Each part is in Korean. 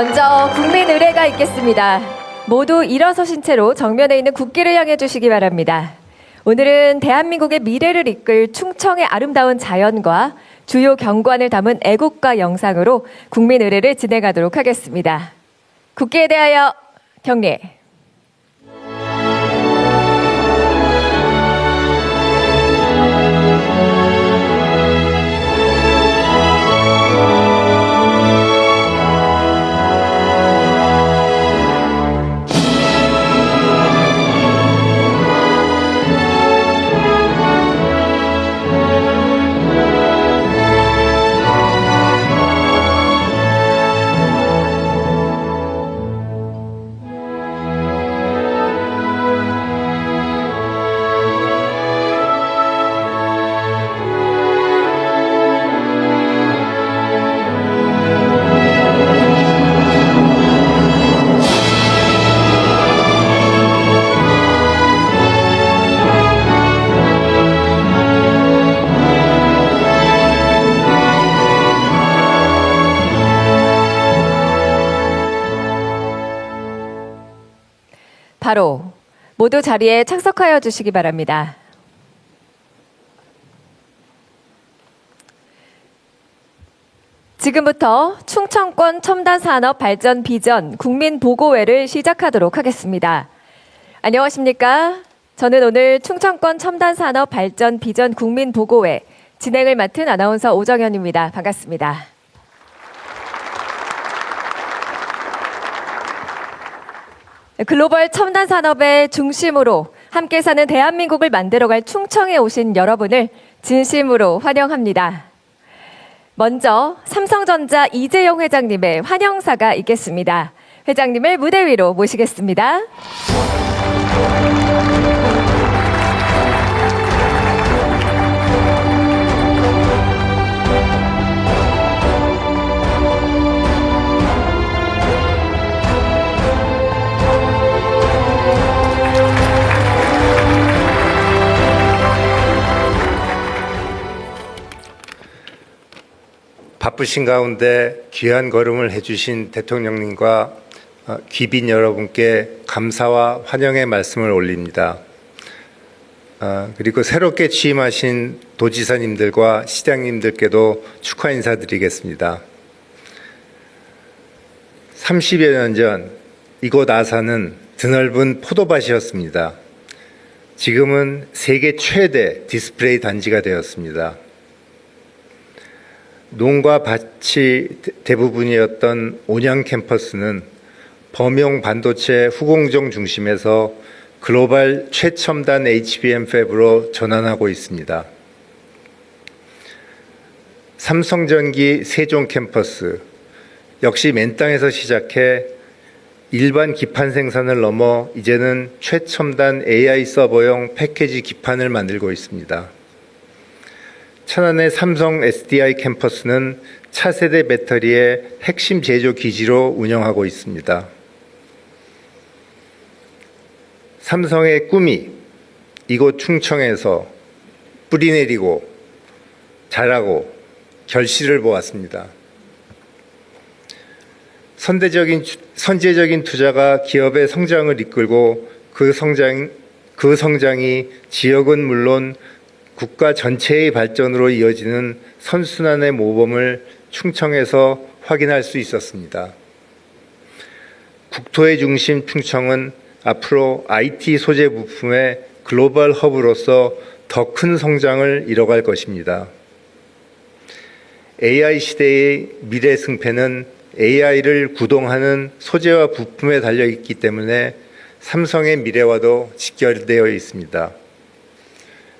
먼저 국민 의례가 있겠습니다. 모두 일어서신 채로 정면에 있는 국기를 향해 주시기 바랍니다. 오늘은 대한민국의 미래를 이끌 충청의 아름다운 자연과 주요 경관을 담은 애국가 영상으로 국민 의례를 진행하도록 하겠습니다. 국기에 대하여 경례. 바로 모두 자리에 착석하여 주시기 바랍니다. 지금부터 충청권 첨단산업 발전 비전 국민보고회를 시작하도록 하겠습니다. 안녕하십니까? 저는 오늘 충청권 첨단산업 발전 비전 국민보고회 진행을 맡은 아나운서 오정현입니다. 반갑습니다. 글로벌 첨단 산업의 중심으로 함께 사는 대한민국을 만들어갈 충청에 오신 여러분을 진심으로 환영합니다. 먼저 삼성전자 이재용 회장님의 환영사가 있겠습니다. 회장님을 무대 위로 모시겠습니다. 바쁘신 가운데 귀한 걸음을 해주신 대통령님과 귀빈 여러분께 감사와 환영의 말씀을 올립니다. 그리고 새롭게 취임하신 도지사님들과 시장님들께도 축하 인사드리겠습니다. 30여 년 전 이곳 아산은 드넓은 포도밭이었습니다. 지금은 세계 최대 디스플레이 단지가 되었습니다. 농과 밭이 대부분이었던 온양 캠퍼스는 범용 반도체 후공정 중심에서 글로벌 최첨단 HBM 팹으로 전환하고 있습니다. 삼성전기 세종 캠퍼스 역시 맨 땅에서 시작해 일반 기판 생산을 넘어 이제는 최첨단 AI 서버용 패키지 기판을 만들고 있습니다. 천안의 삼성 SDI 캠퍼스는 차세대 배터리의 핵심 제조 기지로 운영하고 있습니다. 삼성의 꿈이 이곳 충청에서 뿌리내리고 자라고 결실을 보았습니다. 선제적인 투자가 기업의 성장을 이끌고 그 성장이 지역은 물론 국가 전체의 발전으로 이어지는 선순환의 모범을 충청에서 확인할 수 있었습니다. 국토의 중심 충청은 앞으로 IT 소재 부품의 글로벌 허브로서 더 큰 성장을 이뤄갈 것입니다. AI 시대의 미래 승패는 AI를 구동하는 소재와 부품에 달려있기 때문에 삼성의 미래와도 직결되어 있습니다.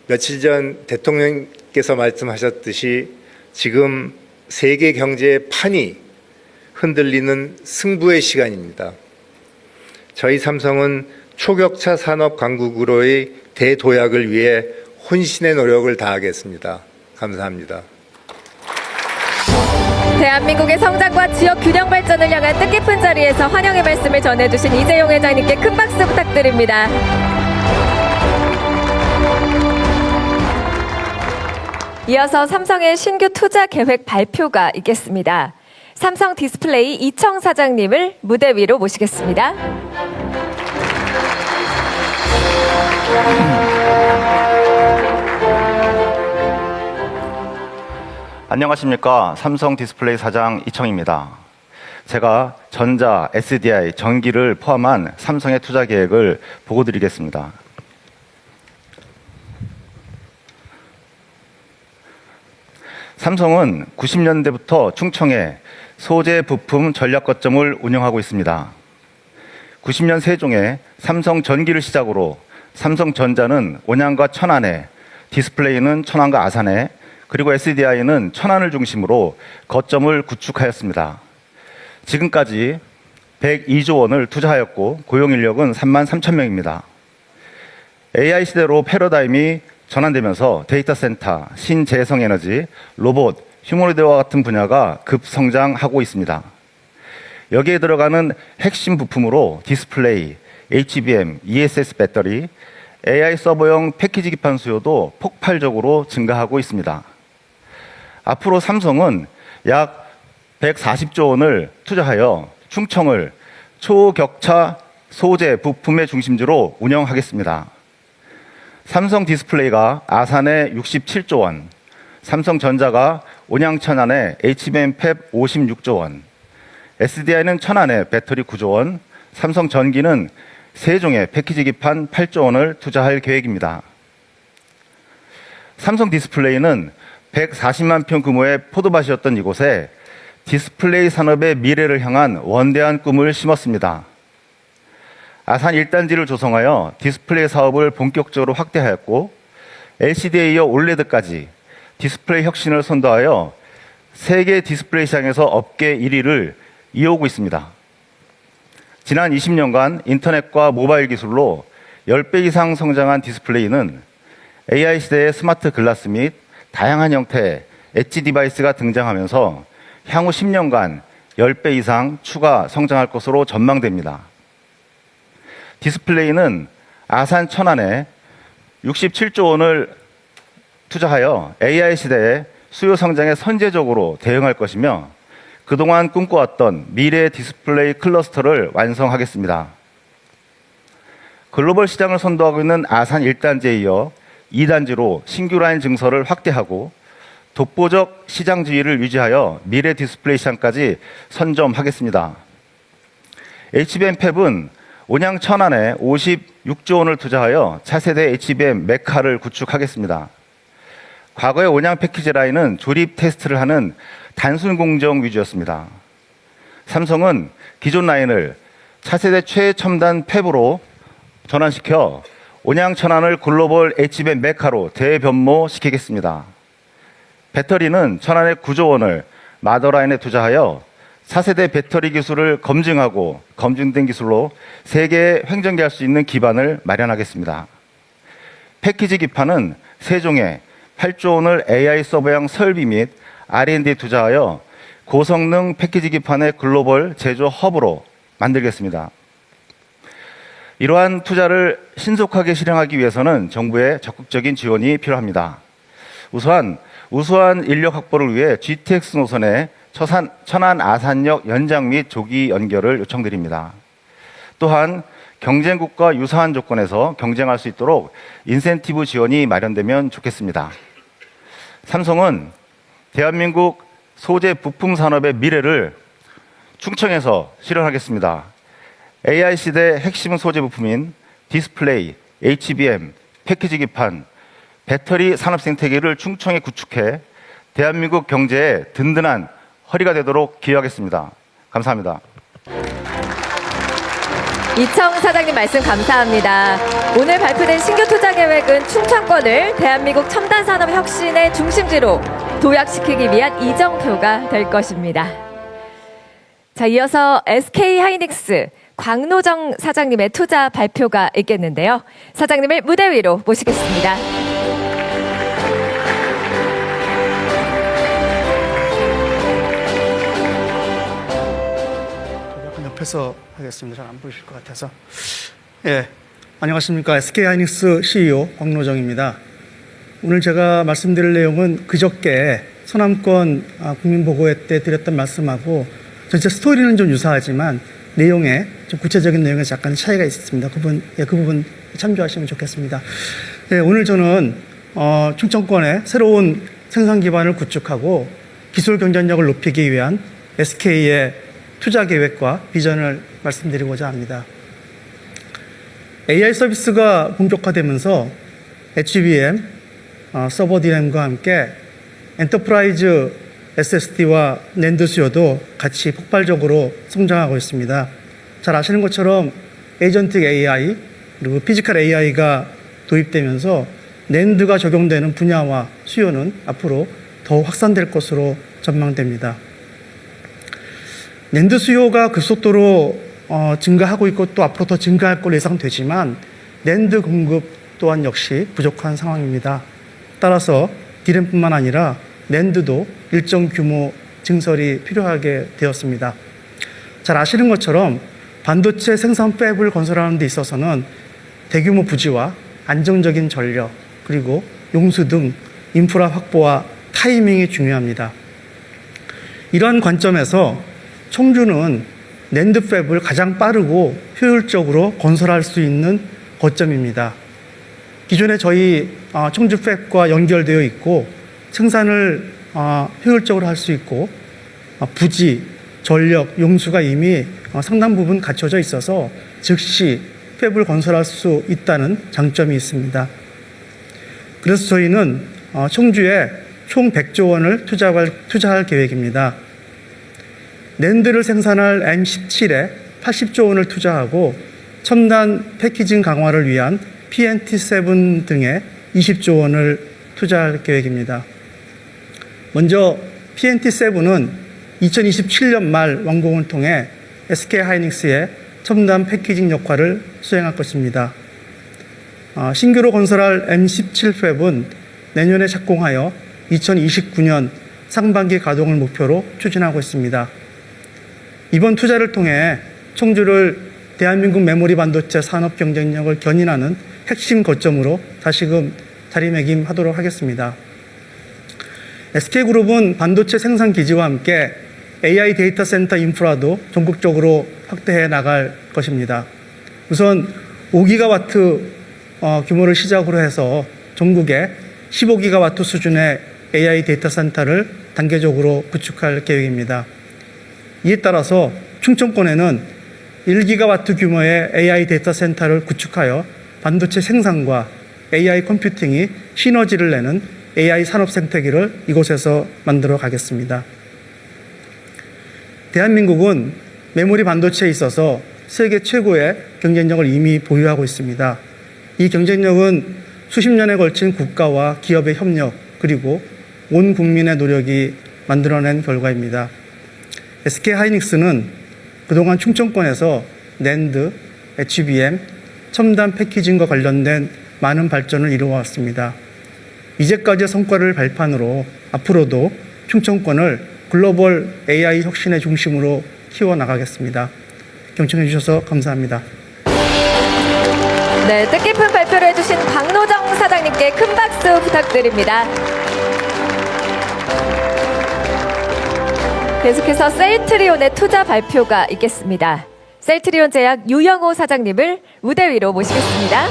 며칠 전 대통령께서 말씀하셨듯이 지금 세계 경제의 판이 흔들리는 승부의 시간입니다. 저희 삼성은 초격차 산업 강국으로의 대도약을 위해 혼신의 노력을 다하겠습니다. 감사합니다. 대한민국의 성장과 지역 균형 발전을 향한 뜻깊은 자리에서 환영의 말씀을 전해주신 이재용 회장님께 큰 박수 부탁드립니다. 이어서 삼성의 신규 투자 계획 발표가 있겠습니다. 삼성 디스플레이 이청 사장님을 무대 위로 모시겠습니다. 안녕하십니까. 삼성 디스플레이 사장 이청입니다. 제가 전자, SDI, 전기를 포함한 삼성의 투자 계획을 보고 드리겠습니다. 삼성은 90년대부터 충청에 소재 부품 전략 거점을 운영하고 있습니다. 90년 세종에 삼성전기를 시작으로 삼성전자는 온양과 천안에, 디스플레이는 천안과 아산에, 그리고 SDI는 천안을 중심으로 거점을 구축하였습니다. 지금까지 102조 원을 투자하였고 고용 인력은 3만 3천 명입니다. AI 시대로 패러다임이 전환되면서 데이터 센터, 신재생에너지, 로봇, 휴머노이드와 같은 분야가 급성장하고 있습니다. 여기에 들어가는 핵심 부품으로 디스플레이, HBM, ESS 배터리, AI 서버용 패키지 기판 수요도 폭발적으로 증가하고 있습니다. 앞으로 삼성은 약 140조 원을 투자하여 충청을 초격차 소재 부품의 중심지로 운영하겠습니다. 삼성 디스플레이가 아산에 67조 원, 삼성전자가 온양 천안에 HBM 팹 56조 원, SDI는 천안에 배터리 9조 원, 삼성전기는 세종에 패키지 기판 8조 원을 투자할 계획입니다. 삼성 디스플레이는 140만 평 규모의 포도밭이었던 이곳에 디스플레이 산업의 미래를 향한 원대한 꿈을 심었습니다. 아산 1단지를 조성하여 디스플레이 사업을 본격적으로 확대하였고 LCD에 이어 올레드까지 디스플레이 혁신을 선도하여 세계 디스플레이 시장에서 업계 1위를 이어오고 있습니다. 지난 20년간 인터넷과 모바일 기술로 10배 이상 성장한 디스플레이는 AI 시대의 스마트 글라스 및 다양한 형태의 엣지 디바이스가 등장하면서 향후 10년간 10배 이상 추가 성장할 것으로 전망됩니다. 디스플레이는 아산 천안에 67조 원을 투자하여 AI 시대의 수요 성장에 선제적으로 대응할 것이며 그동안 꿈꿔왔던 미래 디스플레이 클러스터를 완성하겠습니다. 글로벌 시장을 선도하고 있는 아산 1단지에 이어 2단지로 신규 라인 증설을 확대하고 독보적 시장 지위를 유지하여 미래 디스플레이 시장까지 선점하겠습니다. HBM 팹은 온양 천안에 56조 원을 투자하여 차세대 HBM 메카를 구축하겠습니다. 과거의 온양 패키지 라인은 조립 테스트를 하는 단순 공정 위주였습니다. 삼성은 기존 라인을 차세대 최첨단 팹으로 전환시켜 온양 천안을 글로벌 HBM 메카로 대변모시키겠습니다. 배터리는 천안의 9조 원을 마더라인에 투자하여 차세대 배터리 기술을 검증하고 검증된 기술로 세계에 횡전케 할 수 있는 기반을 마련하겠습니다. 패키지 기판은 세종에 8조 원을 AI 서버용 설비 및 R&D에 투자하여 고성능 패키지 기판의 글로벌 제조 허브로 만들겠습니다. 이러한 투자를 신속하게 실행하기 위해서는 정부의 적극적인 지원이 필요합니다. 우수한 인력 확보를 위해 GTX 노선의 천안 아산역 연장 및 조기 연결을 요청드립니다. 또한 경쟁국과 유사한 조건에서 경쟁할 수 있도록 인센티브 지원이 마련되면 좋겠습니다. 삼성은 대한민국 소재 부품 산업의 미래를 충청에서 실현하겠습니다. AI 시대 핵심 소재 부품인 디스플레이, HBM, 패키지 기판, 배터리 산업 생태계를 충청에 구축해 대한민국 경제에 든든한 허리가 되도록 기여하겠습니다. 감사합니다. 이청 사장님 말씀 감사합니다. 오늘 발표된 신규 투자 계획은 충청권을 대한민국 첨단 산업 혁신의 중심지로 도약시키기 위한 이정표가 될 것입니다. 자, 이어서 SK 하이닉스 광노정 사장님의 투자 발표가 있겠는데요. 사장님을 무대 위로 모시겠습니다. 약간 옆에서 하겠습니다. 잘 안 보이실 것 같아서. 예, 안녕하십니까. SK 하이닉스 CEO 광노정입니다. 오늘 제가 말씀드릴 내용은 그저께 서남권 국민보고회 때 드렸던 말씀하고 전체 스토리는 좀 유사하지만 내용에 좀 구체적인 내용에 약간 차이가 있습니다. 그 부분 참조하시면 좋겠습니다. 네, 오늘 저는 충청권의 새로운 생산 기반을 구축하고 기술 경쟁력을 높이기 위한 SK의 투자 계획과 비전을 말씀드리고자 합니다. AI 서비스가 본격화되면서 HBM, 서버 DRAM과 함께 엔터프라이즈 SSD와 낸드 수요도 같이 폭발적으로 성장하고 있습니다. 잘 아시는 것처럼 에이전틱 AI 그리고 피지컬 AI가 도입되면서 낸드가 적용되는 분야와 수요는 앞으로 더 확산될 것으로 전망됩니다. 낸드 수요가 급속도로 증가하고 있고 또 앞으로 더 증가할 걸로 예상되지만 낸드 공급 또한 역시 부족한 상황입니다. 따라서 DRAM뿐만 아니라 낸드도 일정 규모 증설이 필요하게 되었습니다. 잘 아시는 것처럼 반도체 생산 팹을 건설하는 데 있어서는 대규모 부지와 안정적인 전력 그리고 용수 등 인프라 확보와 타이밍이 중요합니다. 이러한 관점에서 청주는 낸드 팹을 가장 빠르고 효율적으로 건설할 수 있는 거점입니다. 기존에 저희 청주 팹과 연결되어 있고 생산을 효율적으로 할 수 있고 부지, 전력, 용수가 이미 상당 부분 갖춰져 있어서 즉시 팹을 건설할 수 있다는 장점이 있습니다. 그래서 저희는 청주에 총 100조 원을 투자할 계획입니다. 낸드를 생산할 M17에 80조 원을 투자하고 첨단 패키징 강화를 위한 PNT7 등에 20조 원을 투자할 계획입니다. 먼저 PNT7은 2027년 말 완공을 통해 SK하이닉스의 첨단 패키징 역할을 수행할 것입니다. 신규로 건설할 M17 팹은 내년에 착공하여 2029년 상반기 가동을 목표로 추진하고 있습니다. 이번 투자를 통해 청주를 대한민국 메모리 반도체 산업 경쟁력을 견인하는 핵심 거점으로 다시금 자리매김하도록 하겠습니다. SK그룹은 반도체 생산 기지와 함께 AI 데이터 센터 인프라도 전국적으로 확대해 나갈 것입니다. 우선 5기가와트 규모를 시작으로 해서 전국에 15기가와트 수준의 AI 데이터 센터를 단계적으로 구축할 계획입니다. 이에 따라서 충청권에는 1기가와트 규모의 AI 데이터 센터를 구축하여 반도체 생산과 AI 컴퓨팅이 시너지를 내는 AI 산업 생태계를 이곳에서 만들어 가겠습니다. 대한민국은 메모리 반도체에 있어서 세계 최고의 경쟁력을 이미 보유하고 있습니다. 이 경쟁력은 수십 년에 걸친 국가와 기업의 협력 그리고 온 국민의 노력이 만들어낸 결과입니다. SK하이닉스는 그동안 충청권에서 낸드, HBM, 첨단 패키징과 관련된 많은 발전을 이루어왔습니다. 이제까지의 성과를 발판으로 앞으로도 충청권을 글로벌 AI 혁신의 중심으로 키워나가겠습니다. 경청해 주셔서 감사합니다. 네, 뜻깊은 발표를 해주신 박노정 사장님께 큰 박수 부탁드립니다. 계속해서 셀트리온의 투자 발표가 있겠습니다. 셀트리온 제약 유영호 사장님을 무대 위로 모시겠습니다.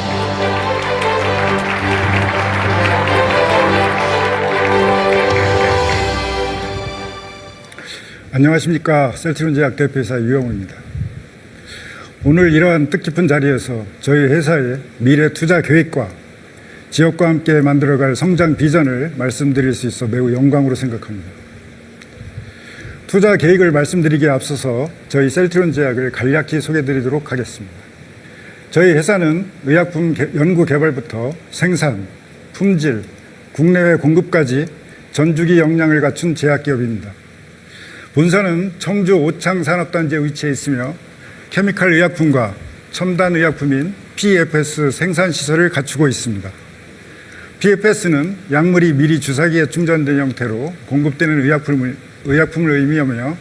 안녕하십니까. 셀트리온 제약 대표이사 유영호입니다. 오늘 이러한 뜻깊은 자리에서 저희 회사의 미래 투자 계획과 지역과 함께 만들어갈 성장 비전을 말씀드릴 수 있어 매우 영광으로 생각합니다. 투자 계획을 말씀드리기에 앞서서 저희 셀트리온 제약을 간략히 소개드리도록 하겠습니다. 저희 회사는 의약품 연구 개발부터 생산, 품질, 국내외 공급까지 전주기 역량을 갖춘 제약기업입니다. 본사는 청주 오창 산업단지에 위치해 있으며 케미칼 의약품과 첨단 의약품인 PFS 생산시설을 갖추고 있습니다. PFS는 약물이 미리 주사기에 충전된 형태로 공급되는 의약품을 의미하며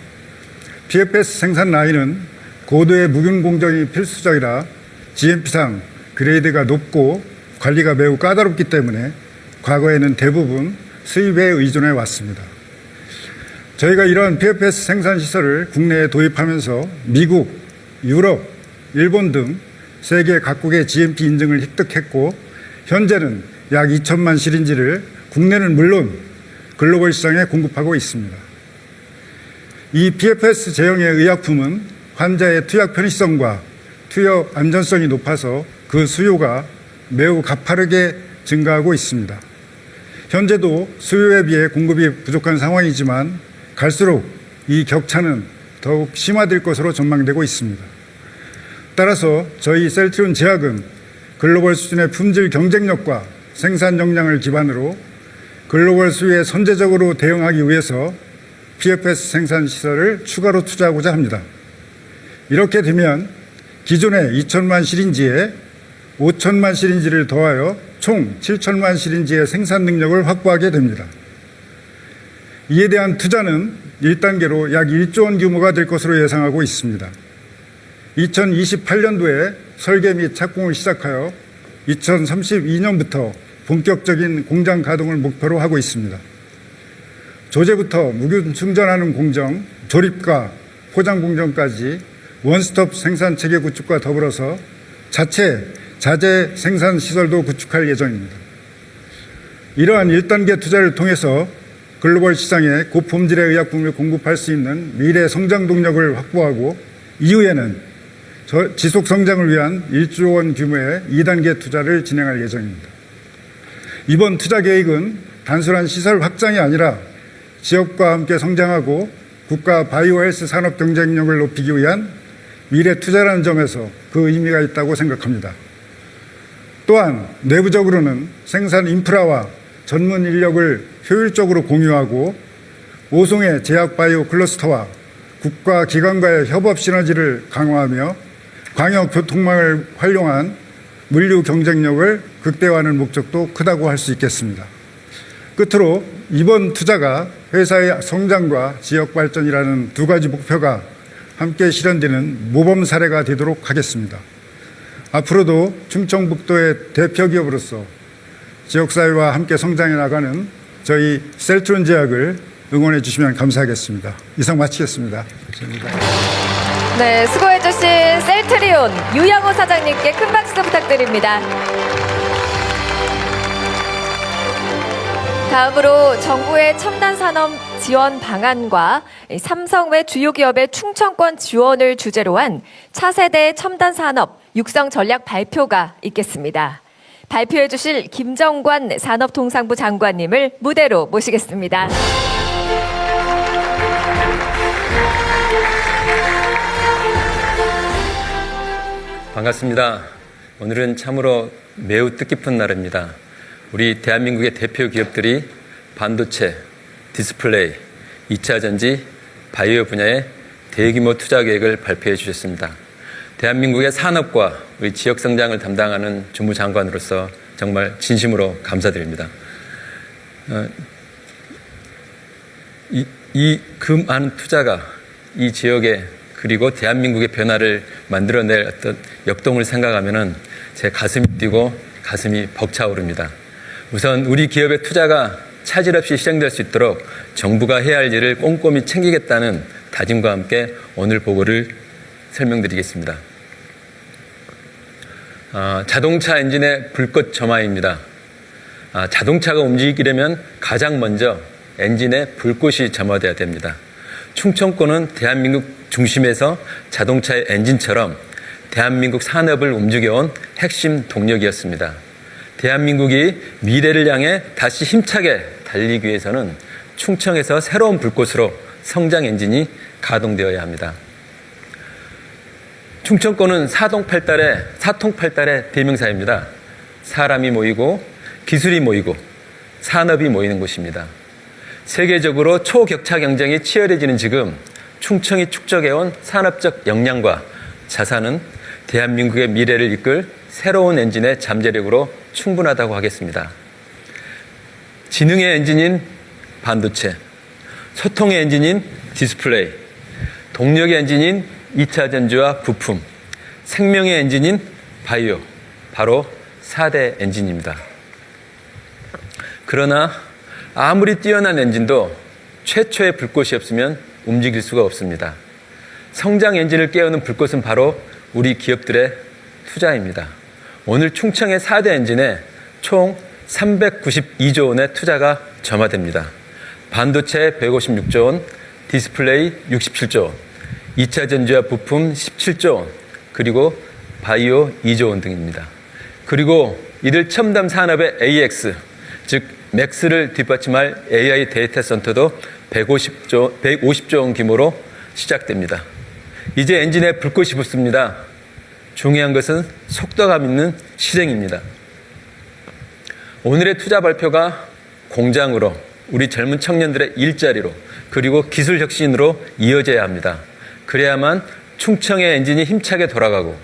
PFS 생산 라인은 고도의 무균 공정이 필수적이라 GMP상 그레이드가 높고 관리가 매우 까다롭기 때문에 과거에는 대부분 수입에 의존해 왔습니다. 저희가 이러한 PFS 생산 시설을 국내에 도입하면서 미국, 유럽, 일본 등 세계 각국의 GMP 인증을 획득했고 현재는 약 2천만 시린지를 국내는 물론 글로벌 시장에 공급하고 있습니다. 이 PFS 제형의 의약품은 환자의 투약 편의성과 투여 안전성이 높아서 그 수요가 매우 가파르게 증가하고 있습니다. 현재도 수요에 비해 공급이 부족한 상황이지만 갈수록 이 격차는 더욱 심화될 것으로 전망되고 있습니다. 따라서 저희 셀트리온 제약은 글로벌 수준의 품질 경쟁력과 생산 역량을 기반으로 글로벌 수요에 선제적으로 대응하기 위해서 PFS 생산 시설을 추가로 투자하고자 합니다. 이렇게 되면 기존의 2천만 시린지에 5천만 시린지를 더하여 총 7천만 시린지의 생산 능력을 확보하게 됩니다. 이에 대한 투자는 1단계로 약 1조 원 규모가 될 것으로 예상하고 있습니다. 2028년도에 설계 및 착공을 시작하여 2032년부터 본격적인 공장 가동을 목표로 하고 있습니다. 조제부터 무균 충전하는 공정, 조립과 포장 공정까지 원스톱 생산 체계 구축과 더불어서 자재 생산 시설도 구축할 예정입니다. 이러한 1단계 투자를 통해서 글로벌 시장에 고품질의 의약품을 공급할 수 있는 미래 성장 동력을 확보하고 이후에는 지속 성장을 위한 1조 원 규모의 2단계 투자를 진행할 예정입니다. 이번 투자 계획은 단순한 시설 확장이 아니라 지역과 함께 성장하고 국가 바이오 헬스 산업 경쟁력을 높이기 위한 미래 투자라는 점에서 그 의미가 있다고 생각합니다. 또한 내부적으로는 생산 인프라와 전문 인력을 효율적으로 공유하고 5송의 제약 바이오 클러스터와 국가 기관과의 협업 시너지를 강화하며 광역 교통망을 활용한 물류 경쟁력을 극대화하는 목적도 크다고 할 수 있겠습니다. 끝으로 이번 투자가 회사의 성장과 지역 발전이라는 두 가지 목표가 함께 실현되는 모범 사례가 되도록 하겠습니다. 앞으로도 충청북도의 대표 기업으로서 지역사회와 함께 성장해 나가는 저희 셀트리온 제약을 응원해 주시면 감사하겠습니다. 이상 마치겠습니다. 감사합니다. 네, 수고해주신 셀트리온 유양호 사장님께 큰 박수 부탁드립니다. 다음으로 정부의 첨단 산업 지원 방안과 삼성 외 주요 기업의 충청권 지원을 주제로 한 차세대 첨단 산업 육성 전략 발표가 있겠습니다. 발표해 주실 김정관 산업통상부 장관님을 무대로 모시겠습니다. 반갑습니다. 오늘은 참으로 매우 뜻깊은 날입니다. 우리 대한민국의 대표 기업들이 반도체, 디스플레이, 2차 전지, 바이오 분야의 대규모 투자 계획을 발표해 주셨습니다. 대한민국의 산업과 우리 지역 성장을 담당하는 주무장관으로서 정말 진심으로 감사드립니다. 그 많은 투자가 이 지역에 그리고 대한민국의 변화를 만들어낼 어떤 역동을 생각하면은 제 가슴이 뛰고 가슴이 벅차오릅니다. 우선 우리 기업의 투자가 차질 없이 실행될 수 있도록 정부가 해야 할 일을 꼼꼼히 챙기겠다는 다짐과 함께 오늘 보고를 설명드리겠습니다. 자동차 엔진의 불꽃 점화입니다. 자동차가 움직이려면 가장 먼저 엔진에 불꽃이 점화되어야 됩니다. 충청권은 대한민국 중심에서 자동차의 엔진처럼 대한민국 산업을 움직여온 핵심 동력이었습니다. 대한민국이 미래를 향해 다시 힘차게 달리기 위해서는 충청에서 새로운 불꽃으로 성장 엔진이 가동되어야 합니다. 충청권은 사통팔달의 대명사입니다. 사람이 모이고 기술이 모이고 산업이 모이는 곳입니다. 세계적으로 초격차 경쟁이 치열해지는 지금 충청이 축적해온 산업적 역량과 자산은 대한민국의 미래를 이끌 새로운 엔진의 잠재력으로 충분하다고 하겠습니다. 지능의 엔진인 반도체, 소통의 엔진인 디스플레이, 동력의 엔진인 2차 전지와 부품, 생명의 엔진인 바이오, 바로 4대 엔진입니다. 그러나 아무리 뛰어난 엔진도 최초의 불꽃이 없으면 움직일 수가 없습니다. 성장 엔진을 깨우는 불꽃은 바로 우리 기업들의 투자입니다. 오늘 충청의 4대 엔진에 총 392조 원의 투자가 점화됩니다. 반도체 156조 원, 디스플레이 67조 원, 2차 전지와 부품 17조 원, 그리고 바이오 2조 원 등입니다. 그리고 이들 첨단 산업의 AX, 즉 맥스를 뒷받침할 AI 데이터 센터도 150조 원 규모로 시작됩니다. 이제 엔진에 불꽃이 붙습니다. 중요한 것은 속도감 있는 실행입니다. 오늘의 투자 발표가 공장으로, 우리 젊은 청년들의 일자리로, 그리고 기술 혁신으로 이어져야 합니다. 그래야만 충청의 엔진이 힘차게 돌아가고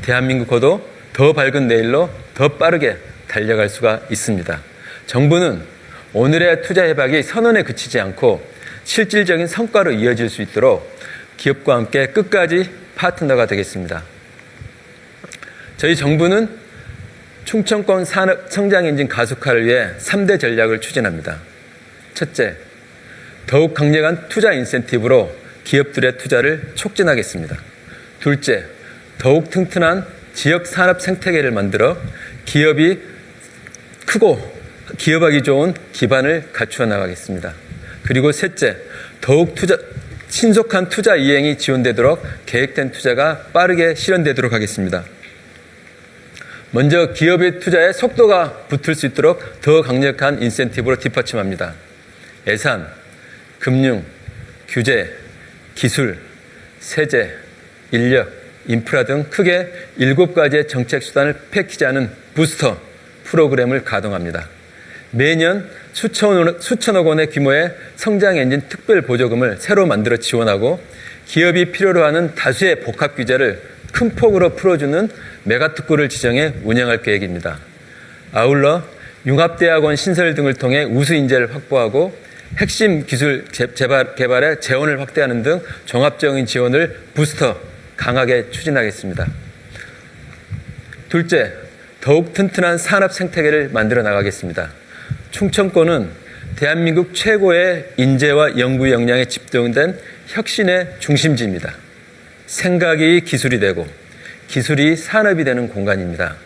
대한민국도 더 밝은 내일로 더 빠르게 달려갈 수가 있습니다. 정부는 오늘의 투자 협약이 선언에 그치지 않고 실질적인 성과로 이어질 수 있도록 기업과 함께 끝까지 파트너가 되겠습니다. 저희 정부는 충청권 산업 성장 엔진 가속화를 위해 3대 전략을 추진합니다. 첫째, 더욱 강력한 투자 인센티브로 기업들의 투자를 촉진하겠습니다. 둘째, 더욱 튼튼한 지역 산업 생태계를 만들어 기업이 크고 기업하기 좋은 기반을 갖추어 나가겠습니다. 그리고 셋째, 더욱 신속한 투자 이행이 지원되도록 계획된 투자가 빠르게 실현되도록 하겠습니다. 먼저 기업의 투자에 속도가 붙을 수 있도록 더 강력한 인센티브로 뒷받침합니다. 예산, 금융, 규제, 기술, 세제, 인력, 인프라 등 크게 7가지의 정책 수단을 패키지하는 부스터 프로그램을 가동합니다. 매년 수천억 원의 규모의 성장 엔진 특별 보조금을 새로 만들어 지원하고 기업이 필요로 하는 다수의 복합 규제를 큰 폭으로 풀어주는 메가특구를 지정해 운영할 계획입니다. 아울러 융합대학원 신설 등을 통해 우수 인재를 확보하고 핵심 기술 개발에 재원을 확대하는 등 종합적인 지원을 부스터 강하게 추진하겠습니다. 둘째, 더욱 튼튼한 산업 생태계를 만들어 나가겠습니다. 충청권은 대한민국 최고의 인재와 연구 역량에 집중된 혁신의 중심지입니다. 생각이 기술이 되고 기술이 산업이 되는 공간입니다.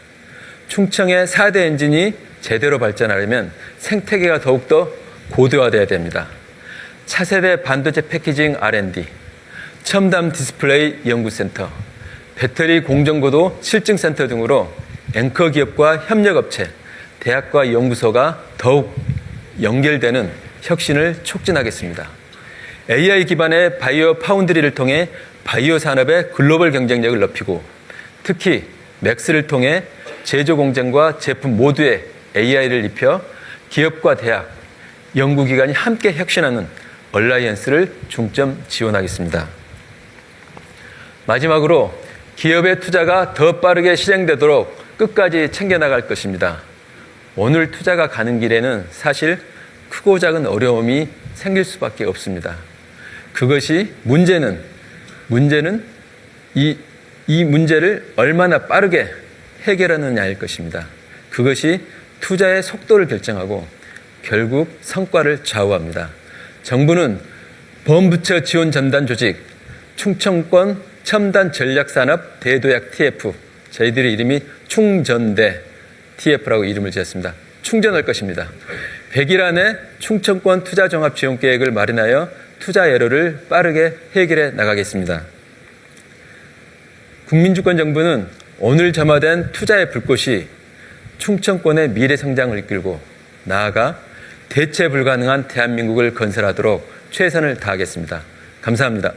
충청의 4대 엔진이 제대로 발전하려면 생태계가 더욱더 고도화되어야 됩니다. 차세대 반도체 패키징 R&D, 첨단 디스플레이 연구센터, 배터리 공정고도 실증센터 등으로 앵커 기업과 협력업체, 대학과 연구소가 더욱 연결되는 혁신을 촉진하겠습니다. AI 기반의 바이오 파운드리를 통해 바이오 산업의 글로벌 경쟁력을 높이고 특히 맥스를 통해 제조 공정과 제품 모두에 AI를 입혀 기업과 대학, 연구기관이 함께 혁신하는 얼라이언스를 중점 지원하겠습니다. 마지막으로 기업의 투자가 더 빠르게 실행되도록 끝까지 챙겨나갈 것입니다. 오늘 투자가 가는 길에는 사실 크고 작은 어려움이 생길 수밖에 없습니다. 그것이 문제는 이 문제를 얼마나 빠르게 해결하느냐일 것입니다. 그것이 투자의 속도를 결정하고 결국 성과를 좌우합니다. 정부는 범부처 지원 전담 조직, 충청권 첨단 전략산업 대도약 TF, 저희들의 이름이 충전대 TF라고 이름을 지었습니다. 충전할 것입니다. 100일 안에 충청권 투자 종합 지원 계획을 마련하여 투자 여로를 빠르게 해결해 나가겠습니다. 국민주권 정부는 오늘 점화된 투자의 불꽃이 충청권의 미래 성장을 이끌고 나아가 대체 불가능한 대한민국을 건설하도록 최선을 다하겠습니다. 감사합니다.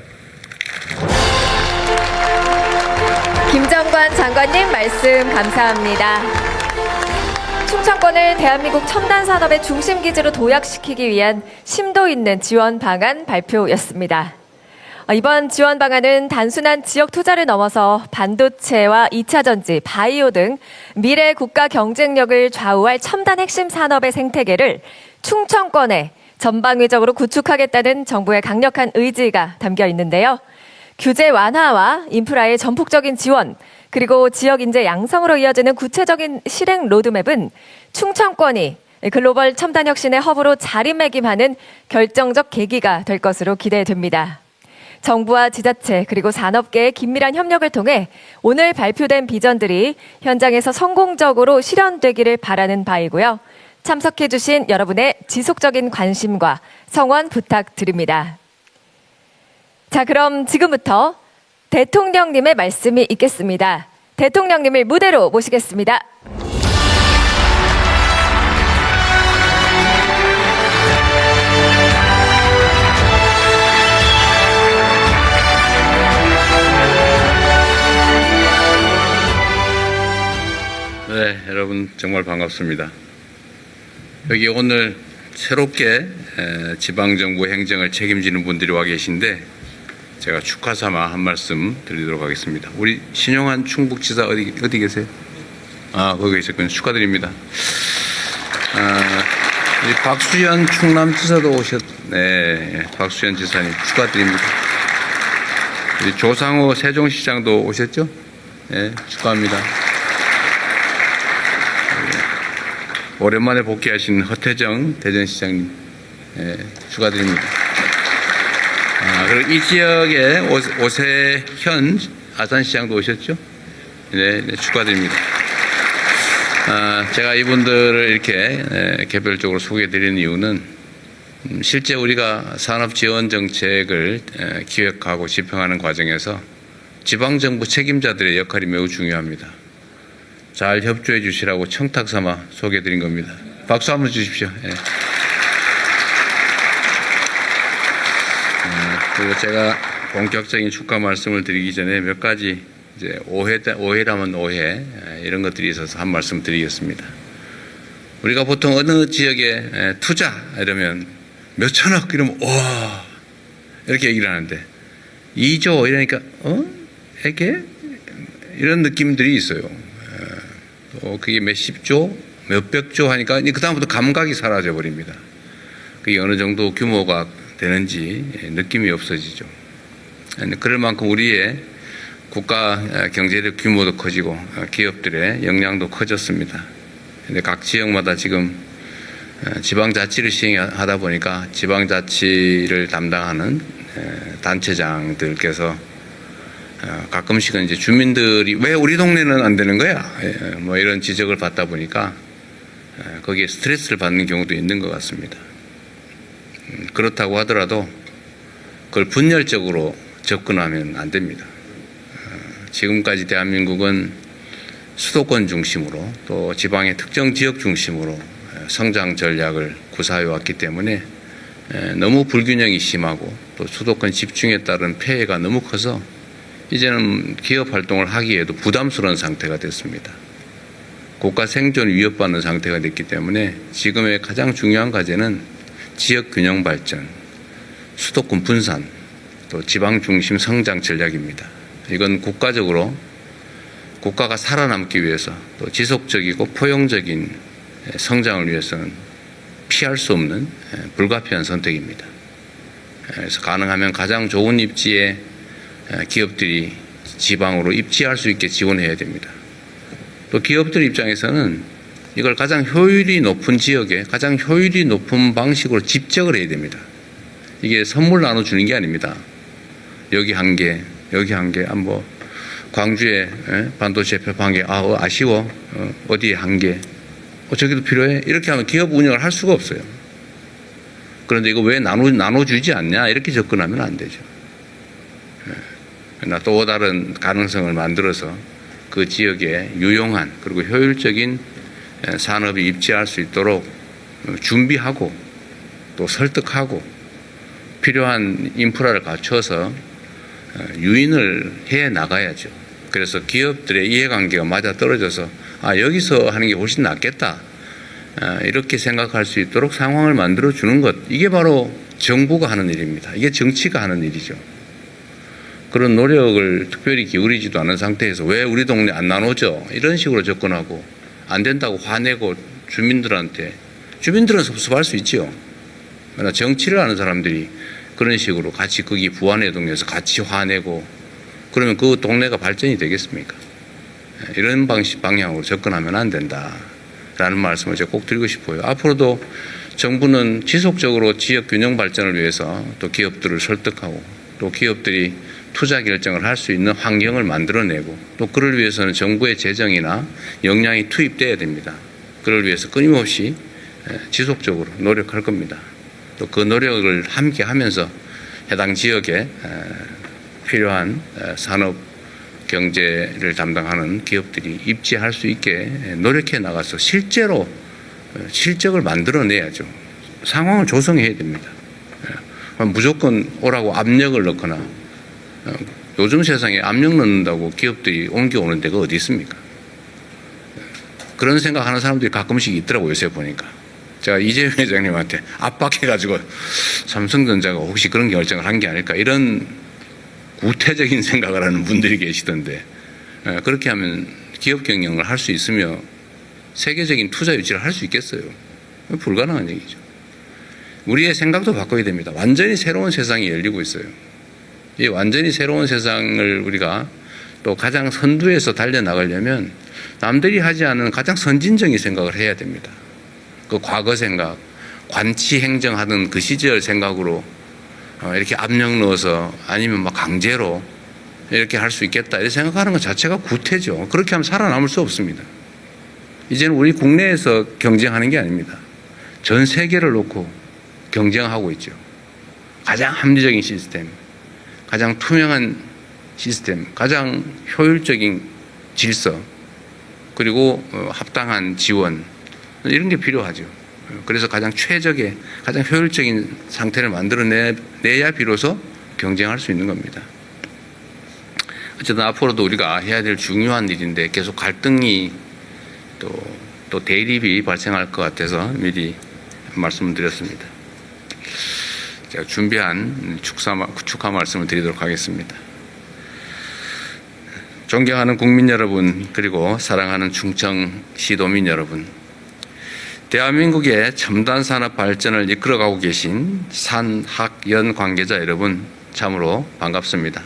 김정관 장관님 말씀 감사합니다. 충청권을 대한민국 첨단 산업의 중심 기지로 도약시키기 위한 심도 있는 지원 방안 발표였습니다. 이번 지원 방안은 단순한 지역 투자를 넘어서 반도체와 2차 전지, 바이오 등 미래 국가 경쟁력을 좌우할 첨단 핵심 산업의 생태계를 충청권에 전방위적으로 구축하겠다는 정부의 강력한 의지가 담겨 있는데요. 규제 완화와 인프라의 전폭적인 지원, 그리고 지역 인재 양성으로 이어지는 구체적인 실행 로드맵은 충청권이 글로벌 첨단 혁신의 허브로 자리매김하는 결정적 계기가 될 것으로 기대됩니다. 정부와 지자체 그리고 산업계의 긴밀한 협력을 통해 오늘 발표된 비전들이 현장에서 성공적으로 실현되기를 바라는 바이고요. 참석해주신 여러분의 지속적인 관심과 성원 부탁드립니다. 자, 그럼 지금부터 대통령님의 말씀이 있겠습니다. 대통령님을 무대로 모시겠습니다. 네, 여러분 정말 반갑습니다. 여기 오늘 새롭게 지방정부 행정을 책임지는 분들이 와 계신데 제가 축하 삼아 한 말씀 드리도록 하겠습니다. 우리 신용환 충북지사 어디 계세요? 거기 계셨군요. 축하드립니다. 우리 박수현 충남지사도 네, 박수현 지사님 축하드립니다. 우리 조상호 세종시장도 오셨죠? 네, 축하합니다. 오랜만에 복귀하신 허태정 대전시장님 축하드립니다. 그리고 이 지역에 오세현 아산시장도 오셨죠? 네, 축하드립니다. 제가 이분들을 이렇게 개별적으로 소개해드리는 이유는 실제 우리가 산업지원정책을 기획하고 집행하는 과정에서 지방정부 책임자들의 역할이 매우 중요합니다. 잘 협조해 주시라고 청탁 삼아 소개해 드린 겁니다. 박수 한번 주십시오. 예. 그리고 제가 본격적인 축하 말씀을 드리기 전에 몇 가지 이제 오해라면 오해 이런 것들이 있어서 한 말씀 드리겠습니다. 우리가 보통 어느 지역에 투자 이러면 몇 천억 이러면 와 이렇게 얘기를 하는데 2조 이러니까 이렇게 이런 느낌들이 있어요. 그게 몇십조, 몇백조 하니까 그 다음부터 감각이 사라져 버립니다. 그게 어느 정도 규모가 되는지 느낌이 없어지죠. 그럴 만큼 우리의 국가 경제력 규모도 커지고 기업들의 역량도 커졌습니다. 근데 각 지역마다 지금 지방자치를 시행하다 보니까 지방자치를 담당하는 단체장들께서 가끔씩은 이제 주민들이 왜 우리 동네는 안 되는 거야? 뭐 이런 지적을 받다 보니까 거기에 스트레스를 받는 경우도 있는 것 같습니다. 그렇다고 하더라도 그걸 분열적으로 접근하면 안 됩니다. 지금까지 대한민국은 수도권 중심으로 또 지방의 특정 지역 중심으로 성장 전략을 구사해 왔기 때문에 너무 불균형이 심하고 또 수도권 집중에 따른 폐해가 너무 커서 이제는 기업 활동을 하기에도 부담스러운 상태가 됐습니다. 국가 생존이 위협받는 상태가 됐기 때문에 지금의 가장 중요한 과제는 지역 균형 발전, 수도권 분산, 또 지방 중심 성장 전략입니다. 이건 국가적으로 국가가 살아남기 위해서 또 지속적이고 포용적인 성장을 위해서는 피할 수 없는 불가피한 선택입니다. 그래서 가능하면 가장 좋은 입지에 기업들이 지방으로 입지할 수 있게 지원해야 됩니다. 또 기업들 입장에서는 이걸 가장 효율이 높은 지역에 가장 효율이 높은 방식으로 집적을 해야 됩니다. 이게 선물 나눠주는 게 아닙니다. 여기 한 개, 여기 한 개, 뭐 광주에 반도체 폐업 한 개, 아쉬워, 어디에 한 개, 저기도 필요해. 이렇게 하면 기업 운영을 할 수가 없어요. 그런데 이거 왜 나눠주지 않냐 이렇게 접근하면 안 되죠. 또 다른 가능성을 만들어서 그 지역에 유용한 그리고 효율적인 산업이 입지할 수 있도록 준비하고 또 설득하고 필요한 인프라를 갖춰서 유인을 해 나가야죠. 그래서 기업들의 이해관계가 맞아 떨어져서 여기서 하는 게 훨씬 낫겠다 이렇게 생각할 수 있도록 상황을 만들어 주는 것, 이게 바로 정부가 하는 일입니다. 이게 정치가 하는 일이죠. 그런 노력을 특별히 기울이지도 않은 상태에서 왜 우리 동네 안 나눠져? 이런 식으로 접근하고 안 된다고 화내고 주민들은 섭섭할 수 있지요. 그러나 정치를 하는 사람들이 그런 식으로 같이 거기 부안해동에서 같이 화내고 그러면 그 동네가 발전이 되겠습니까? 이런 방향으로 접근하면 안 된다. 라는 말씀을 제가 꼭 드리고 싶어요. 앞으로도 정부는 지속적으로 지역 균형 발전을 위해서 또 기업들을 설득하고 또 기업들이 투자 결정을 할 수 있는 환경을 만들어내고 또 그를 위해서는 정부의 재정이나 역량이 투입돼야 됩니다. 그를 위해서 끊임없이 지속적으로 노력할 겁니다. 또 그 노력을 함께 하면서 해당 지역에 필요한 산업 경제를 담당하는 기업들이 입지할 수 있게 노력해 나가서 실제로 실적을 만들어내야죠. 상황을 조성해야 됩니다. 무조건 오라고 압력을 넣거나 요즘 세상에 압력 넣는다고 기업들이 옮겨오는 데가 어디 있습니까? 그런 생각하는 사람들이 가끔씩 있더라고요. 요새 보니까. 제가 이재용 회장님한테 압박해가지고 삼성전자가 혹시 그런 결정을 한 게 아닐까 이런 구태적인 생각을 하는 분들이 계시던데 그렇게 하면 기업 경영을 할 수 있으며 세계적인 투자 유치를 할 수 있겠어요? 불가능한 얘기죠. 우리의 생각도 바꿔야 됩니다. 완전히 새로운 세상이 열리고 있어요. 이 완전히 새로운 세상을 우리가 또 가장 선두에서 달려나가려면 남들이 하지 않은 가장 선진적인 생각을 해야 됩니다. 그 과거 생각, 관치 행정하던 그 시절 생각으로 이렇게 압력 넣어서 아니면 막 강제로 이렇게 할 수 있겠다 이렇게 생각하는 것 자체가 구태죠. 그렇게 하면 살아남을 수 없습니다. 이제는 우리 국내에서 경쟁하는 게 아닙니다. 전 세계를 놓고 경쟁하고 있죠. 가장 합리적인 시스템, 가장 투명한 시스템, 가장 효율적인 질서, 그리고 합당한 지원 이런 게 필요하죠. 그래서 가장 최적의, 가장 효율적인 상태를 만들어내야 비로소 경쟁할 수 있는 겁니다. 어쨌든 앞으로도 우리가 해야 될 중요한 일인데 계속 갈등이 또 대립이 발생할 것 같아서 미리 말씀을 드렸습니다. 제가 준비한 축하 말씀을 드리도록 하겠습니다. 존경하는 국민 여러분, 그리고 사랑하는 충청 시도민 여러분, 대한민국의 첨단 산업 발전을 이끌어가고 계신 산학연 관계자 여러분, 참으로 반갑습니다.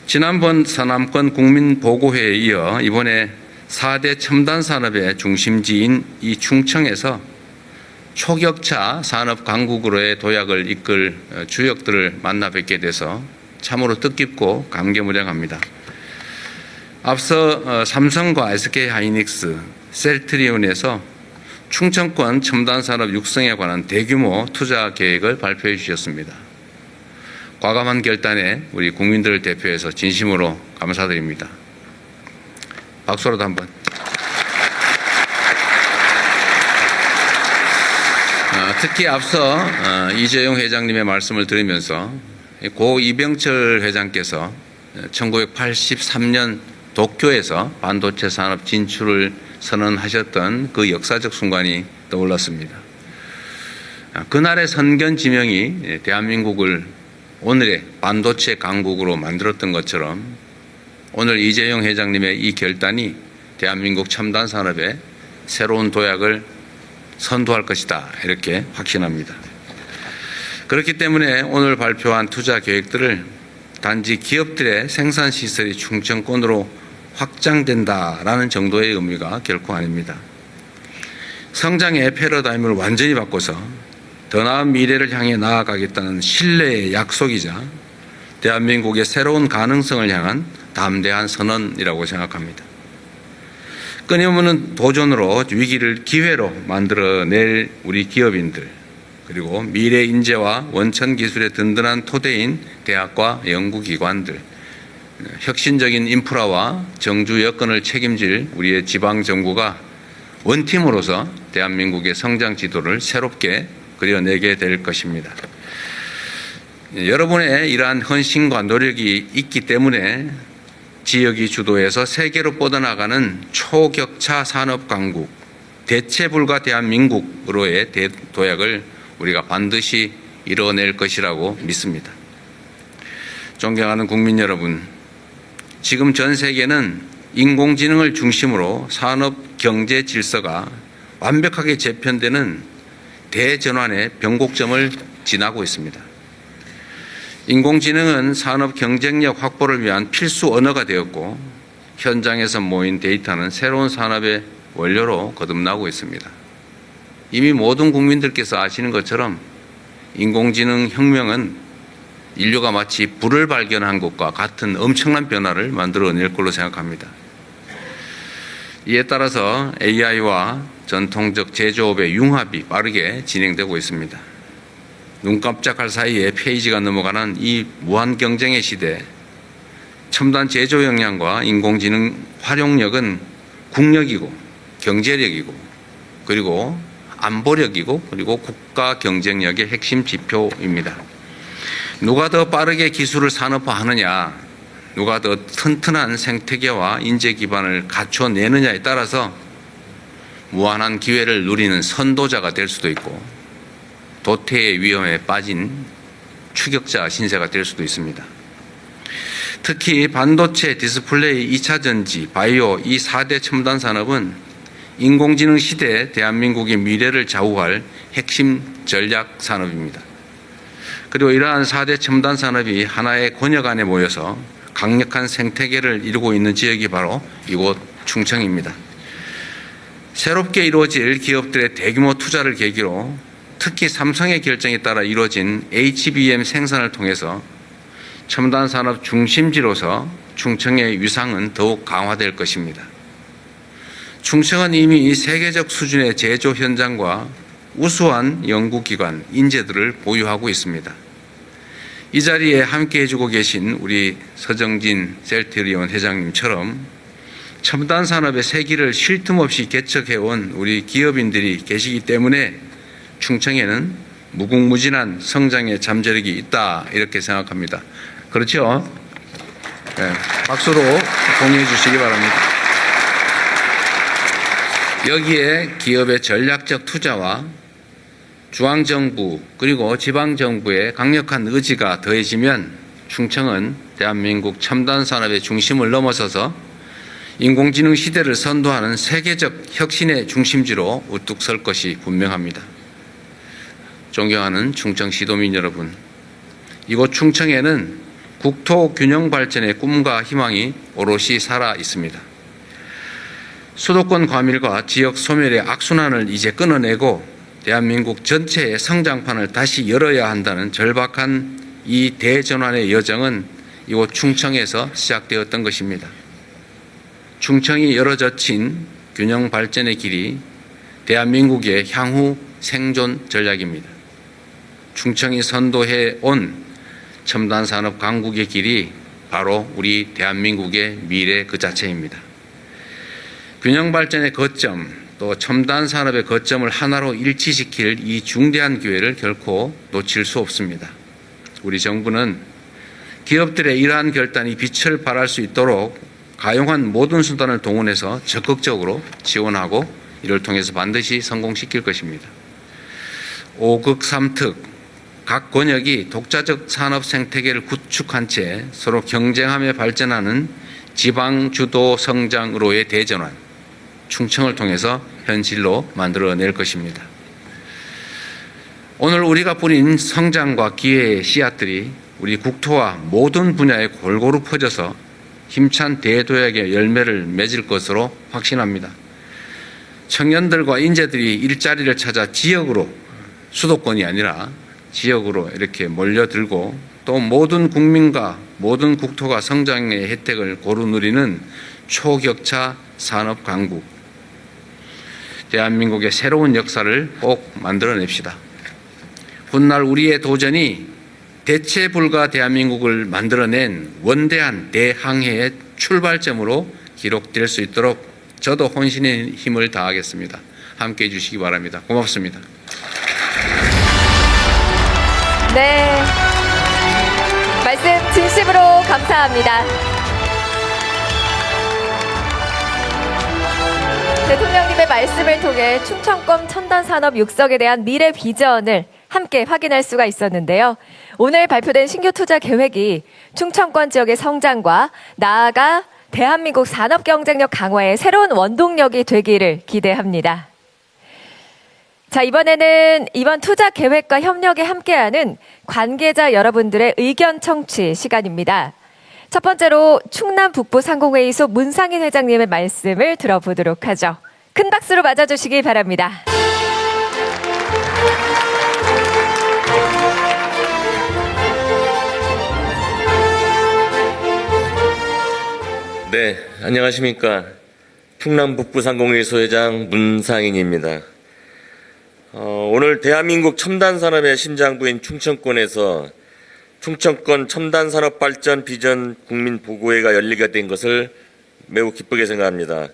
지난번 서남권 국민보고회에 이어 이번에 4대 첨단 산업의 중심지인 이 충청에서 초격차 산업 강국으로의 도약을 이끌 주역들을 만나 뵙게 돼서 참으로 뜻깊고 감개무량합니다. 앞서 삼성과 SK하이닉스, 셀트리온에서 충청권 첨단산업 육성에 관한 대규모 투자 계획을 발표해 주셨습니다. 과감한 결단에 우리 국민들을 대표해서 진심으로 감사드립니다. 박수로도 한번. 특히 앞서 이재용 회장님의 말씀을 들으면서 고 이병철 회장께서 1983년 도쿄에서 반도체 산업 진출을 선언하셨던 그 역사적 순간이 떠올랐습니다. 그날의 선견 지명이 대한민국을 오늘의 반도체 강국으로 만들었던 것처럼 오늘 이재용 회장님의 이 결단이 대한민국 첨단 산업의 새로운 도약을 선도할 것이다, 이렇게 확신합니다. 그렇기 때문에 오늘 발표한 투자 계획들을 단지 기업들의 생산 시설이 충청권으로 확장된다라는 정도의 의미가 결코 아닙니다. 성장의 패러다임을 완전히 바꿔서 더 나은 미래를 향해 나아가겠다는 신뢰의 약속이자 대한민국의 새로운 가능성을 향한 담대한 선언이라고 생각합니다. 끊임없는 도전으로 위기를 기회로 만들어낼 우리 기업인들, 그리고 미래 인재와 원천 기술의 든든한 토대인 대학과 연구기관들, 혁신적인 인프라와 정주 여건을 책임질 우리의 지방정부가 원팀으로서 대한민국의 성장 지도를 새롭게 그려내게 될 것입니다. 여러분의 이러한 헌신과 노력이 있기 때문에 지역이 주도해서 세계로 뻗어나가는 초격차 산업 강국, 대체 불가 대한민국으로의 도약을 우리가 반드시 이뤄낼 것이라고 믿습니다. 존경하는 국민 여러분, 지금 전 세계는 인공지능을 중심으로 산업 경제 질서가 완벽하게 재편되는 대전환의 변곡점을 지나고 있습니다. 인공지능은 산업 경쟁력 확보를 위한 필수 언어가 되었고, 현장에서 모인 데이터는 새로운 산업의 원료로 거듭나고 있습니다. 이미 모든 국민들께서 아시는 것처럼 인공지능 혁명은 인류가 마치 불을 발견한 것과 같은 엄청난 변화를 만들어낼 걸로 생각합니다. 이에 따라서 AI와 전통적 제조업의 융합이 빠르게 진행되고 있습니다. 눈 깜짝할 사이에 페이지가 넘어가는 이 무한 경쟁의 시대, 첨단 제조 역량과 인공지능 활용력은 국력이고 경제력이고 그리고 안보력이고 그리고 국가 경쟁력의 핵심 지표입니다. 누가 더 빠르게 기술을 산업화하느냐, 누가 더 튼튼한 생태계와 인재 기반을 갖춰내느냐에 따라서 무한한 기회를 누리는 선도자가 될 수도 있고 도태의 위험에 빠진 추격자 신세가 될 수도 있습니다. 특히 반도체, 디스플레이, 2차 전지, 바이오 이 4대 첨단 산업은 인공지능 시대에 대한민국의 미래를 좌우할 핵심 전략 산업입니다. 그리고 이러한 4대 첨단 산업이 하나의 권역 안에 모여서 강력한 생태계를 이루고 있는 지역이 바로 이곳 충청입니다. 새롭게 이루어질 기업들의 대규모 투자를 계기로 특히 삼성의 결정에 따라 이루어진 HBM 생산을 통해서 첨단 산업 중심지로서 충청의 위상은 더욱 강화될 것입니다. 충청은 이미 세계적 수준의 제조 현장과 우수한 연구기관, 인재들을 보유하고 있습니다. 이 자리에 함께 해주고 계신 우리 서정진 셀트리온 회장님처럼 첨단 산업의 세기를 쉴 틈 없이 개척해온 우리 기업인들이 계시기 때문에 충청에는 무궁무진한 성장의 잠재력이 있다 이렇게 생각합니다. 그렇죠? 네, 박수로 동의해 주시기 바랍니다. 여기에 기업의 전략적 투자와 중앙정부 그리고 지방정부의 강력한 의지가 더해지면 충청은 대한민국 첨단 산업의 중심을 넘어서서 인공지능 시대를 선도하는 세계적 혁신의 중심지로 우뚝 설 것이 분명합니다. 존경하는 충청 시도민 여러분, 이곳 충청에는 국토 균형 발전의 꿈과 희망이 오롯이 살아 있습니다. 수도권 과밀과 지역 소멸의 악순환을 이제 끊어내고 대한민국 전체의 성장판을 다시 열어야 한다는 절박한 이 대전환의 여정은 이곳 충청에서 시작되었던 것입니다. 충청이 열어젖힌 균형 발전의 길이 대한민국의 향후 생존 전략입니다. 충청이 선도해 온 첨단 산업 강국의 길이 바로 우리 대한민국의 미래 그 자체입니다. 균형 발전의 거점, 또 첨단 산업의 거점을 하나로 일치시킬 이 중대한 기회를 결코 놓칠 수 없습니다. 우리 정부는 기업들의 이러한 결단이 빛을 발할 수 있도록 가용한 모든 수단을 동원해서 적극적으로 지원하고 이를 통해서 반드시 성공시킬 것입니다. 5극 3특, 각 권역이 독자적 산업 생태계를 구축한 채 서로 경쟁하며 발전하는 지방 주도 성장으로의 대전환, 충청을 통해서 현실로 만들어낼 것입니다. 오늘 우리가 뿌린 성장과 기회의 씨앗들이 우리 국토와 모든 분야에 골고루 퍼져서 힘찬 대도약의 열매를 맺을 것으로 확신합니다. 청년들과 인재들이 일자리를 찾아 지역으로, 수도권이 아니라 지역으로 이렇게 몰려들고 또 모든 국민과 모든 국토가 성장의 혜택을 고루 누리는 초격차 산업 강국, 대한민국의 새로운 역사를 꼭 만들어냅시다. 훗날 우리의 도전이 대체 불가 대한민국을 만들어낸 원대한 대항해의 출발점으로 기록될 수 있도록 저도 혼신의 힘을 다하겠습니다. 함께해 주시기 바랍니다. 고맙습니다. 네, 말씀 진심으로 감사합니다. 대통령님의 말씀을 통해 충청권 첨단산업 육성에 대한 미래 비전을 함께 확인할 수가 있었는데요. 오늘 발표된 신규 투자 계획이 충청권 지역의 성장과 나아가 대한민국 산업 경쟁력 강화의 새로운 원동력이 되기를 기대합니다. 자, 이번에는 이번 투자 계획과 협력에 함께하는 관계자 여러분들의 의견 청취 시간입니다. 첫 번째로 충남 북부 상공회의소 문상인 회장님의 말씀을 들어보도록 하죠. 큰 박수로 맞아주시기 바랍니다. 네, 안녕하십니까. 충남 북부상공회 소회장 문상인입니다. 오늘 대한민국 첨단산업의 심장부인 충청권에서 충청권 첨단산업발전 비전 국민보고회가 열리게 된 것을 매우 기쁘게 생각합니다.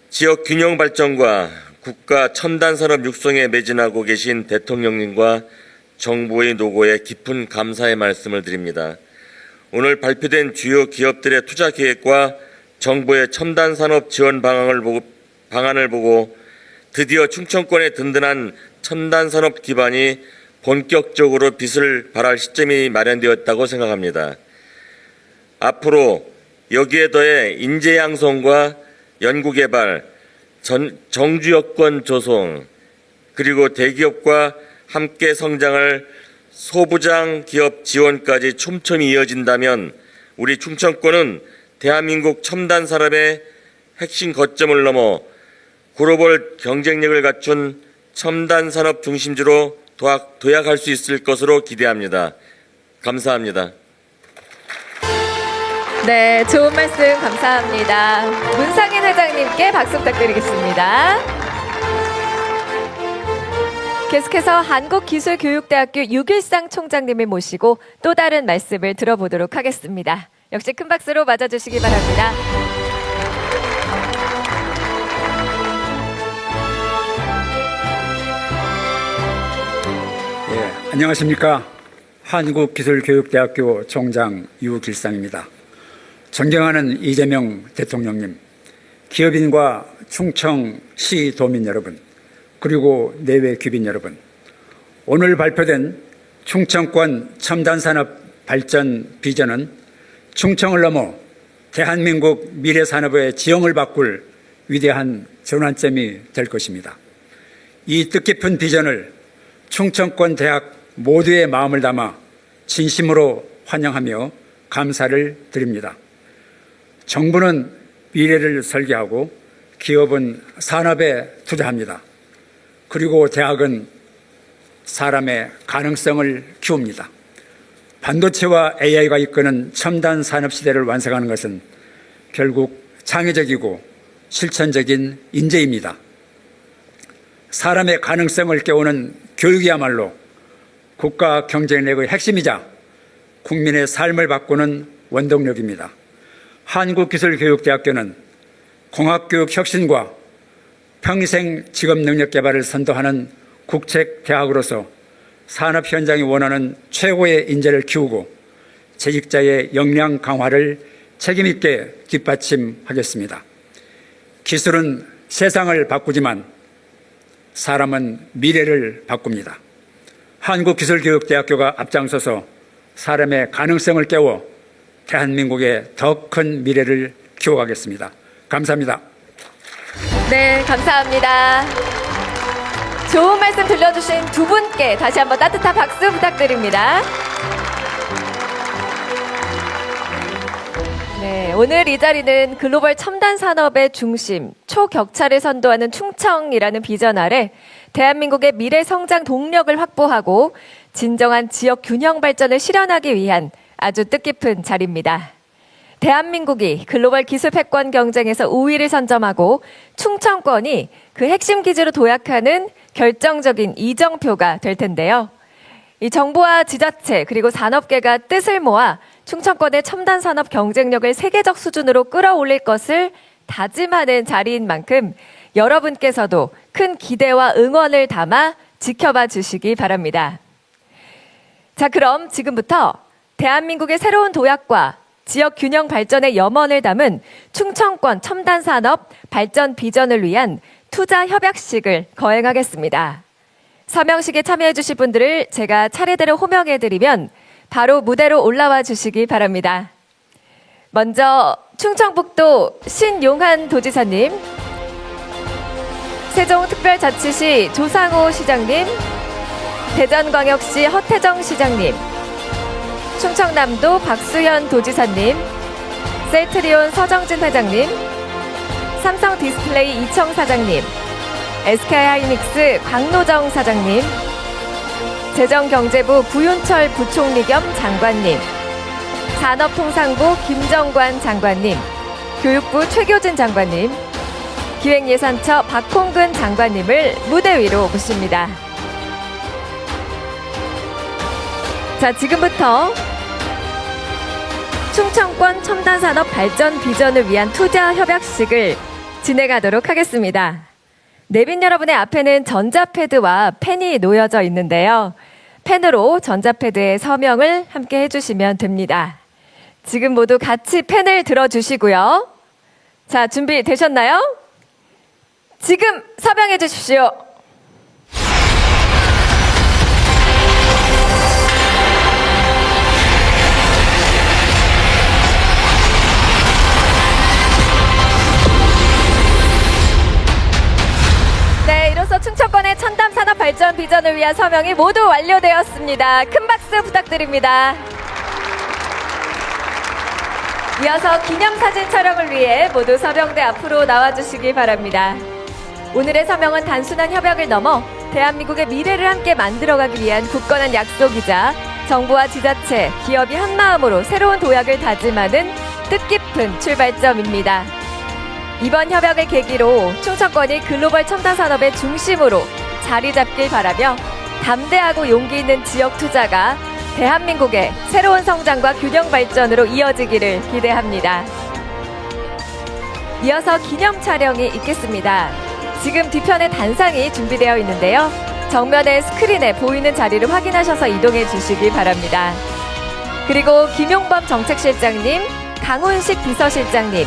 지역 균형 발전과 국가 첨단산업 육성에 매진하고 계신 대통령님과 정부의 노고에 깊은 감사의 말씀을 드립니다. 오늘 발표된 주요 기업들의 투자 계획과 정부의 첨단산업 지원 방안을 보고 드디어 충청권의 든든한 첨단산업 기반이 본격적으로 빛을 발할 시점이 마련되었다고 생각합니다. 앞으로 여기에 더해 인재 양성과 연구개발, 정주 여건 조성, 그리고 대기업과 함께 성장할 소부장 기업 지원까지 촘촘히 이어진다면 우리 충청권은 대한민국 첨단 산업의 핵심 거점을 넘어 글로벌 경쟁력을 갖춘 첨단 산업 중심지로 도약할 수 있을 것으로 기대합니다. 감사합니다. 네, 좋은 말씀 감사합니다. 문상인 회장님께 박수 부탁드리겠습니다. 계속해서 한국기술교육대학교 유길상 총장님을 모시고 또 다른 말씀을 들어보도록 하겠습니다. 역시 큰 박수로 맞아주시기 바랍니다. 예, 안녕하십니까. 한국기술교육대학교 총장 유길상입니다. 존경하는 이재명 대통령님, 기업인과 충청시 도민 여러분, 그리고 내외 귀빈 여러분, 오늘 발표된 충청권 첨단산업 발전 비전은 충청을 넘어 대한민국 미래산업의 지형을 바꿀 위대한 전환점이 될 것입니다. 이 뜻깊은 비전을 충청권 대학 모두의 마음을 담아 진심으로 환영하며 감사를 드립니다. 정부는 미래를 설계하고 기업은 산업에 투자합니다. 그리고 대학은 사람의 가능성을 키웁니다. 반도체와 AI가 이끄는 첨단 산업 시대를 완성하는 것은 결국 창의적이고 실천적인 인재입니다. 사람의 가능성을 깨우는 교육이야말로 국가 경쟁력의 핵심이자 국민의 삶을 바꾸는 원동력입니다. 한국기술교육대학교는 공학교육 혁신과 평생 직업 능력 개발을 선도하는 국책 대학으로서 산업 현장이 원하는 최고의 인재를 키우고 재직자의 역량 강화를 책임 있게 뒷받침하겠습니다. 기술은 세상을 바꾸지만 사람은 미래를 바꿉니다. 한국기술교육대학교가 앞장서서 사람의 가능성을 깨워 대한민국의 더 큰 미래를 키워가겠습니다. 감사합니다. 네, 감사합니다. 좋은 말씀 들려주신 두 분께 다시 한번 따뜻한 박수 부탁드립니다. 네, 오늘 이 자리는 글로벌 첨단 산업의 중심, 초격차를 선도하는 충청이라는 비전 아래 대한민국의 미래 성장 동력을 확보하고 진정한 지역 균형 발전을 실현하기 위한 아주 뜻깊은 자리입니다. 대한민국이 글로벌 기술 패권 경쟁에서 우위를 선점하고 충청권이 그 핵심 기지로 도약하는 결정적인 이정표가 될 텐데요. 이 정부와 지자체 그리고 산업계가 뜻을 모아 충청권의 첨단 산업 경쟁력을 세계적 수준으로 끌어올릴 것을 다짐하는 자리인 만큼 여러분께서도 큰 기대와 응원을 담아 지켜봐 주시기 바랍니다. 자, 그럼 지금부터 대한민국의 새로운 도약과 지역 균형 발전의 염원을 담은 충청권 첨단 산업 발전 비전을 위한 투자 협약식을 거행하겠습니다. 서명식에 참여해 주실 분들을 제가 차례대로 호명해 드리면 바로 무대로 올라와 주시기 바랍니다. 먼저 충청북도 신용한 도지사님, 세종특별자치시 조상호 시장님, 대전광역시 허태정 시장님, 충청남도 박수현 도지사님, 셀트리온 서정진 회장님, 삼성 디스플레이 이청 사장님, SK하이닉스 박노정 사장님, 재정경제부 구윤철 부총리 겸 장관님, 산업통상부 김정관 장관님, 교육부 최교진 장관님, 기획예산처 박홍근 장관님을 무대 위로 모십니다. 자, 지금부터 충청권 첨단산업 발전 비전을 위한 투자 협약식을 진행하도록 하겠습니다. 내빈 여러분의 앞에는 전자패드와 펜이 놓여져 있는데요. 펜으로 전자패드에 서명을 함께 해주시면 됩니다. 지금 모두 같이 펜을 들어주시고요. 자, 준비되셨나요? 지금 서명해 주십시오. 네, 이로써 충청권의 첨단 산업 발전 비전을 위한 서명이 모두 완료되었습니다. 큰 박수 부탁드립니다. 이어서 기념사진 촬영을 위해 모두 서명대 앞으로 나와주시기 바랍니다. 오늘의 서명은 단순한 협약을 넘어 대한민국의 미래를 함께 만들어가기 위한 굳건한 약속이자 정부와 지자체, 기업이 한마음으로 새로운 도약을 다짐하는 뜻깊은 출발점입니다. 이번 협약을 계기로 충청권이 글로벌 첨단 산업의 중심으로 자리 잡길 바라며 담대하고 용기 있는 지역 투자가 대한민국의 새로운 성장과 균형 발전으로 이어지기를 기대합니다. 이어서 기념 촬영이 있겠습니다. 지금 뒤편에 단상이 준비되어 있는데요. 정면의 스크린에 보이는 자리를 확인하셔서 이동해 주시기 바랍니다. 그리고 김용범 정책실장님, 강훈식 비서실장님,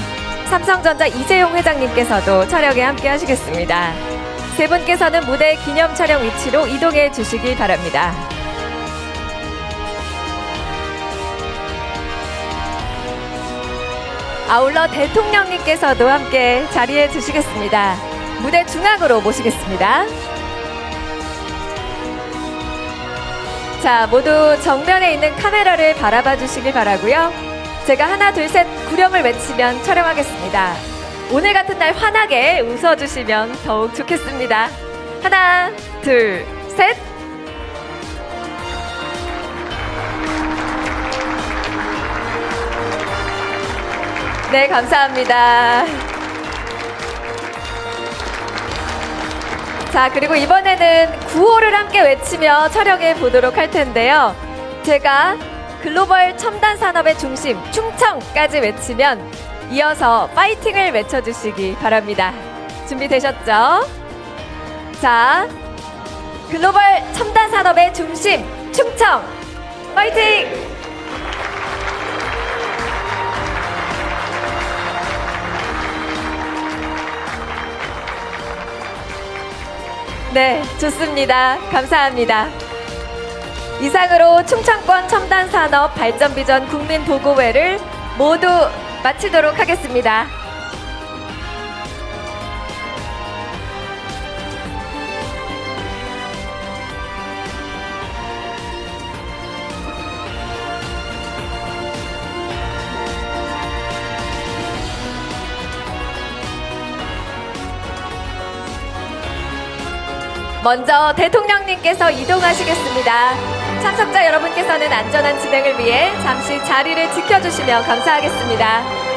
삼성전자 이재용 회장님께서도 촬영에 함께 하시겠습니다. 세 분께서는 무대 기념 촬영 위치로 이동해 주시기 바랍니다. 아울러 대통령님께서도 함께 자리해 주시겠습니다. 무대 중앙으로 모시겠습니다. 자, 모두 정면에 있는 카메라를 바라봐 주시길 바라고요. 제가 하나, 둘, 셋 구령을 외치면 촬영하겠습니다. 오늘 같은 날 환하게 웃어주시면 더욱 좋겠습니다. 하나, 둘, 셋. 네, 감사합니다. 자, 그리고 이번에는 구호를 함께 외치며 촬영해 보도록 할 텐데요. 제가 글로벌 첨단 산업의 중심 충청까지 외치면 이어서 파이팅을 외쳐주시기 바랍니다. 준비되셨죠? 자, 글로벌 첨단 산업의 중심 충청 파이팅! 네, 좋습니다. 감사합니다. 이상으로 충청권 첨단산업 발전비전 국민보고회를 모두 마치도록 하겠습니다. 먼저 대통령님께서 이동하시겠습니다. 참석자 여러분께서는 안전한 진행을 위해 잠시 자리를 지켜주시면 감사하겠습니다.